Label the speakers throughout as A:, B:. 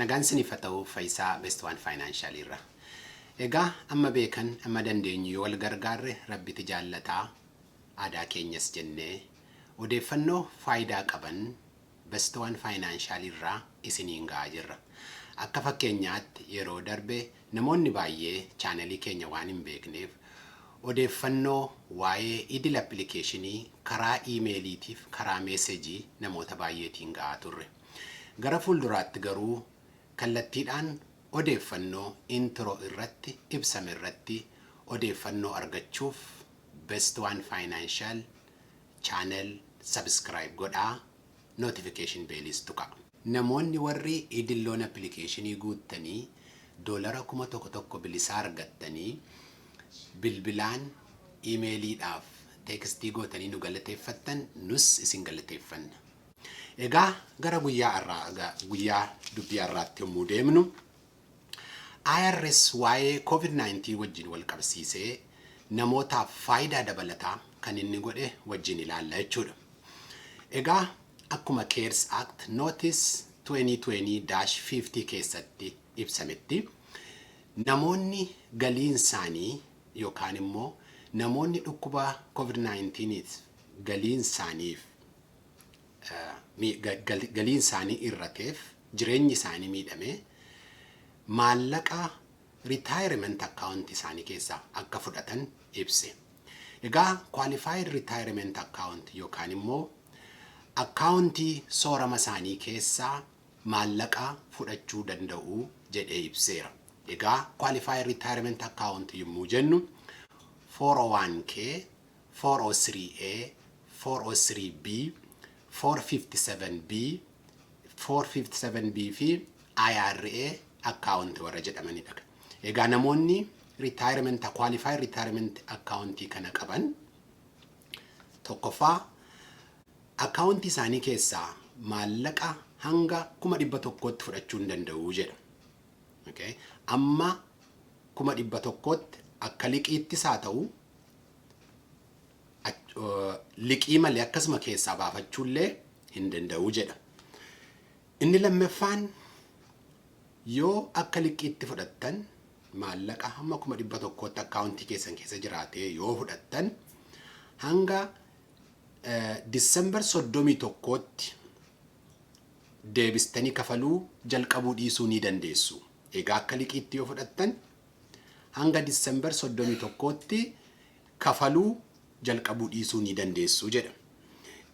A: Nagaan siniif haa ta'u Faayisaa Best One Financial irra. Egaa amma beekan amma dandeenyu wal gargaarre Rabbitti jaallataa aadaa keenyas jennee odeeffannoo faayidaa qaban Best One Financial irraa isiniin gahaa jirra. Akka fakkeenyaatti yeroo darbe namoonni baay'ee chaanelii keenya waan hin beekneef odeeffannoo waa'ee idil appilikeeshinii karaa iimeeliitiif karaa meesejii namoota baay'eetiin gahaa turre. Gara fuulduraatti garuu kallattiidhaan odeeffannoo intro irratti ibsame irratti odeeffannoo argachuuf Best One Financial channel subscribe godhaa notification bellis tuqaa. Namoonni warri idil loan applicationii guuttanii $1,000 bilisaa argattanii bilbilaan iimeeliidhaaf teekstii gootanii nu galateeffattan nus isin galateeffanna. Egaa gara guyyaa dubbii irraatti yommuu deemnu IRS waa'ee COVID-19 wajjin wal qabsiisee namootaaf faayidaa dabalataa kan inni godhe wajjin ilaalla jechuudha. Egaa akkuma CARES Act Notice 2020-50 keessatti ibsametti namoonni galiin isaanii yookaan immoo namoonni dhukkuba COVID-19 galiin isaanii irrateef jireenyi isaanii miidhame maallaqa retirement account isaanii keessaa akka fudhatan ibse. Egaa qualified retirement account yookaan immoo accountii soorama isaanii keessaa maallaqa fudhachuu danda'u jedhee ibseera. Egaa qualified retirement account yommuu jennu 401k, 403a, 403b, 457b, 457b fi IRA account warra jedhamanidha. Egaa namoonni qualified retirement account kana qaban tokkoffaa account isaanii keessaa maallaqa hanga 100,000tti fudhachuu danda'u jedha. Okay? Amma 100,000tti akka liqiittis haa ta'u liqii malee akkasuma keessaa baafachuullee hin danda'u jedha. Inni lammaffaan yoo akka liqiitti fudhattan maallaqa hamma 100,000tti akkaawuntii keessan keessa jiraatee yoo fudhattan hanga December 31tti deebistanii kafaluu jalqabuu dhiisuu ni dandeessu. Egaa akka liqiitti yoo fudhattan hanga December 31tti kafaluu jalqabuu dhiisuu ni dandeessu jedha.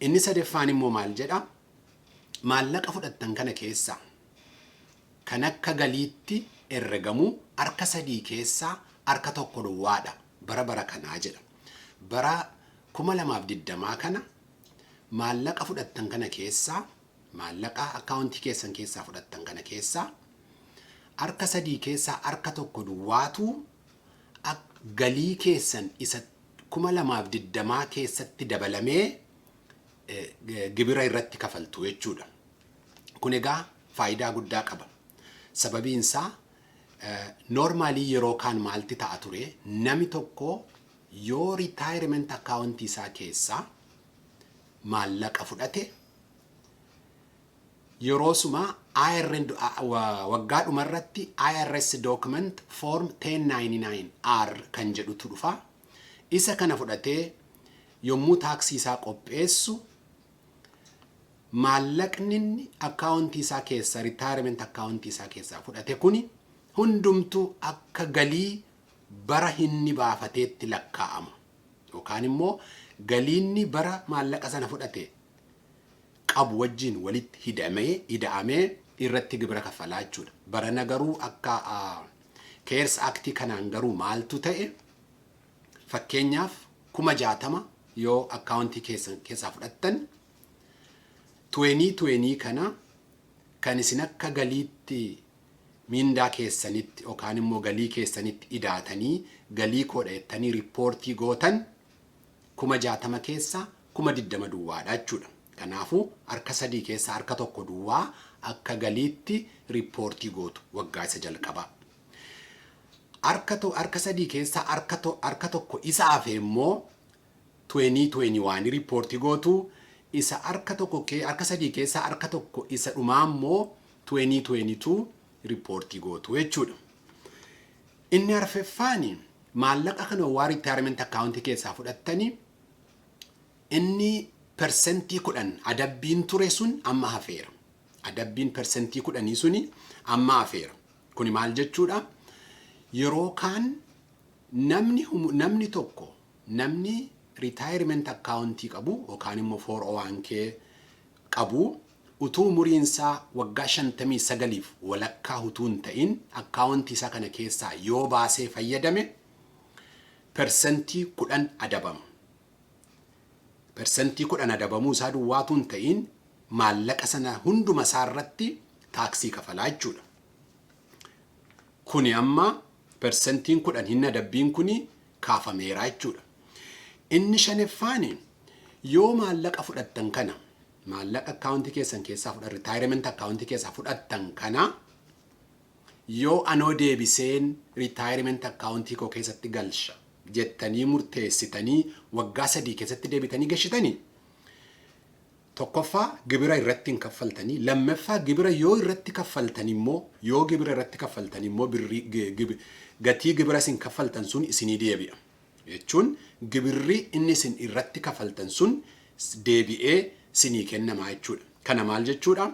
A: Inni sadaffaan immoo maal jedha? Maallaqa fudhattan kana keessa kan akka galiitti herregamu harka 3 keessaa harka 1 duwwaadha bara kanaa jedha. Bara 2020 kana maallaqa fudhattan kana keessaa maallaqa akkaawuntii keessan keessaa fudhattan kana keessaa harka 3 keessaa harka 1 duwwaatu galii keessan isa 2020 keessatti dabalamee gibira irratti kafaltu jechuudha. Kun egaa faayidaa guddaa qaba. Sababiin isaa normaalii yeroo kaan maalti ta'a ture nami tokko yoo retirement account isaa keessaa maallaqa fudhate yeroo suma waggaa dhumarratti IRS document form 1099R kan jedhutu dhufa. Isa kana fudhatee yommuu taaksii isaa qopheessu maallaqni akkaawuntii isaa keessa retirement akkaawuntii isaa keessaa fudhate kuni hundumtu akka galii bara inni baafateetti lakkaa'ama. Yookaan immoo galiinni bara maallaqa sana fudhate qabu wajjin walitti hidhamee irratti gibira kaffalaa jechuudha. Barana garuu akka CARES Act kanaan garuu maaltu ta'e fakkeenyaaf 60,000 yoo akkaawuntii keessaa fudhattan 2020 kana kan isin akka galiitti mindaa keessanitti yookaan immoo galii keessanitti idaatanii galii kodheettanii riippoortii gootan 60,000 keessaa 20,000 duwwaadha jechuudha. Kanaafuu harka 3 keessaa harka 1 duwwaa akka galiitti riippoortii gootu waggaa isa jalqabaa. Harka 3 keessaa harka 1 isa hafe immoo 2021 riippoortii gootu isa harka 3 keessaa harka 1 isa dhumaa immoo 2022 riippoortii gootu jechuudha. Inni arfeffaani maallaqa kana waa retirement account keessaa fudhattanii inni persentii 10 adabbiin ture sun amma hafeera. Adabbiin persentii 10 suni amma hafeera. Kuni maal jechuudha? Yeroo kaan namni tokko namni retirement account qabu yookaan immoo 401k qabu utuu umuriinsaa waggaa 59f walakkaa utuu hin ta'in account isaa kana keessaa yoo baasee fayyadame persentii 10 adabama. Persentii 10 adabamuu isaa duwwaatu hin ta'in maallaqa sana hunduma isaa irratti taaksii kafalaa jechuudha. Kuni amma persentiin 10 hin adabbiin kuni kaafameera jechuudha. Inni shaneffaani yoo maallaqa fudhattan kana maallaqa account keessan keessaa fudhatan retirement account keessaa fudhattan kana yoo anoo deebiseen retirement account koo keessatti galcha jettanii murteessitanii waggaa 3 keessatti deebitanii gashitanii tokkoffaa gibira irratti hin kaffaltanii lammaffaa gibira yoo irratti kaffaltan immoo gatii gibira isin kaffaltan sun isinii deebi'a jechuun gibirri inni isin irratti kaffaltan sun deebi'ee isinii kennama jechuudha. Kana maal jechuudha?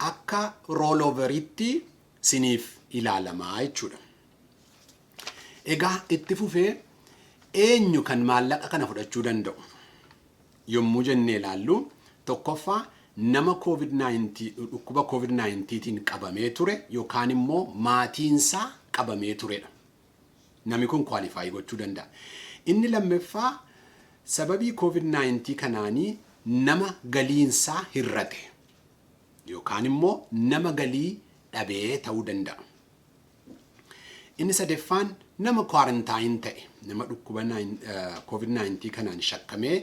A: Akka rolloveritti isiniif ilaalamaa jechuudha. Egaa itti fufee eenyu kan maallaqa kana fudhachuu danda'u yommuu jennee ilaallu tokkoffaa nama dhukkuba COVID-19tiin qabamee ture yookaan immoo maatiinsaa qabamee turedha. Namni kun kwalifaayii gochuu danda'a. Inni lammaffaa sababii COVID-19 kanaanii nama galiinsaa hirrate yookaan immoo nama galii dhabee ta'uu danda'a. Inni sadeeffaan nama quarantine ta'e nama dhukkuba COVID-19 kanaan shakkamee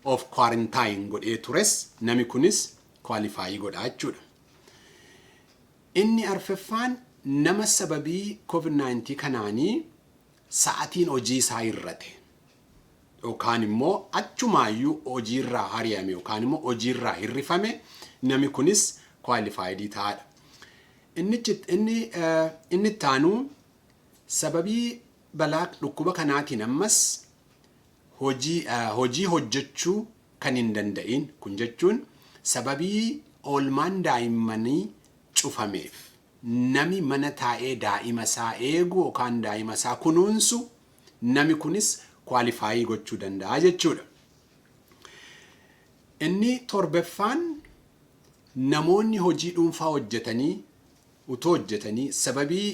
A: of quarantine godhee tures nami kunis kwalifaayii godha jechuudha. Inni arfeffaan nama sababii COVID-19 kanaanii sa'atiin hojii isaa hirrate yookaan immoo achumaayyuu hojiirraa hari'ame yookaan immoo hojiirraa hirrifame nami kunis kwalifaayidii ta'adha. Inni taanuu sababii balaa dhukkuba kanaatiin ammas hojii hojjechuu kan hin danda'in kun jechuun sababii oolmaan daa'immanii cufameef nami mana taa'ee daa'ima isaa eegu yookaan daa'ima isaa kunuunsu nami kunis kwalifaayii gochuu danda'a jechuudha. Inni torbaffaan namoonni hojii dhuunfaa hojjetanii sababii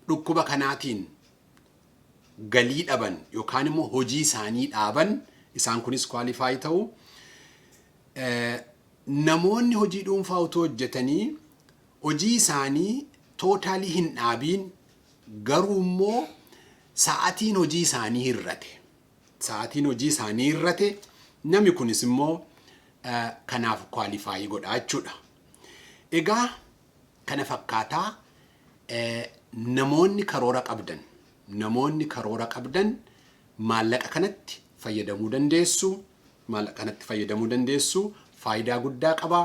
A: dhukkuba kanaatiin galii dhaban yookaan immoo hojii isaanii dhaaban isaan kunis kwalifaayii ta'u. Namoonni hojii dhuunfaa hojjetanii hojii isaanii tootaalii hin dhaabiin garuu immoo sa'aatiin hojii isaanii hirrate namni kunis immoo kanaaf kwalifaayii godha jechuudha. Egaa kana fakkaataa namoonni karoora qabdan maallaqa kanatti fayyadamuu dandeessu. Faayidaa guddaa qaba.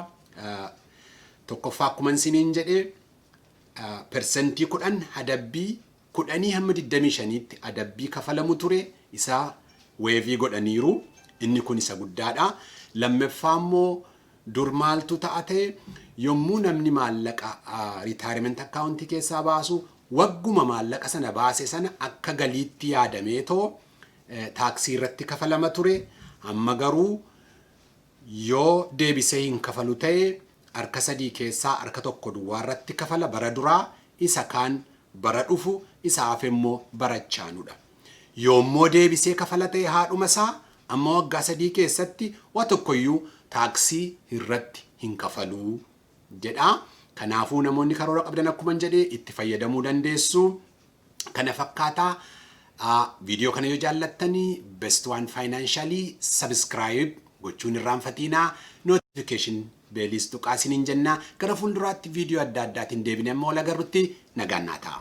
A: Tokkoffaa akkuma isiniin jedhee persentii 10 adabbii 10 hamma 25tti adabbii kafalamu ture isaa weevii godhaniiru. Inni kun isa guddaadha. Lammaffaa immoo dur maaltu ta'ate yommuu namni maallaqa retirement account keessaa baasu wagguma maallaqa sana baase sana akka galiitti yaadamee taaksii irratti kafalama ture. Amma garuu yoo deebisee hin kafalu ta'e harka 3 keessaa harka 1 duwwaa irratti kafala bara duraa isa kaan bara dhufu isa hafe immoo barachaanudha. Yoommoo deebisee kafala ta'e haadhuma isaa amma waggaa 3 keessatti waa tokkoyyuu taaksii irratti hin kafaluu jedha. Kanaafuu namoonni karoora qabdan akkuma jedhee itti fayyadamuu dandeessu. Kana fakkaataa viidiyoo kana yoo jaallattanii best one financially subscribe gochuun irraanfatinaa notification bellis tuqaa isiniin jenna. Gara fuulduraatti viidiyoo adda addaatiin deebinee amma wal agarrutti nagaan naa ta'a.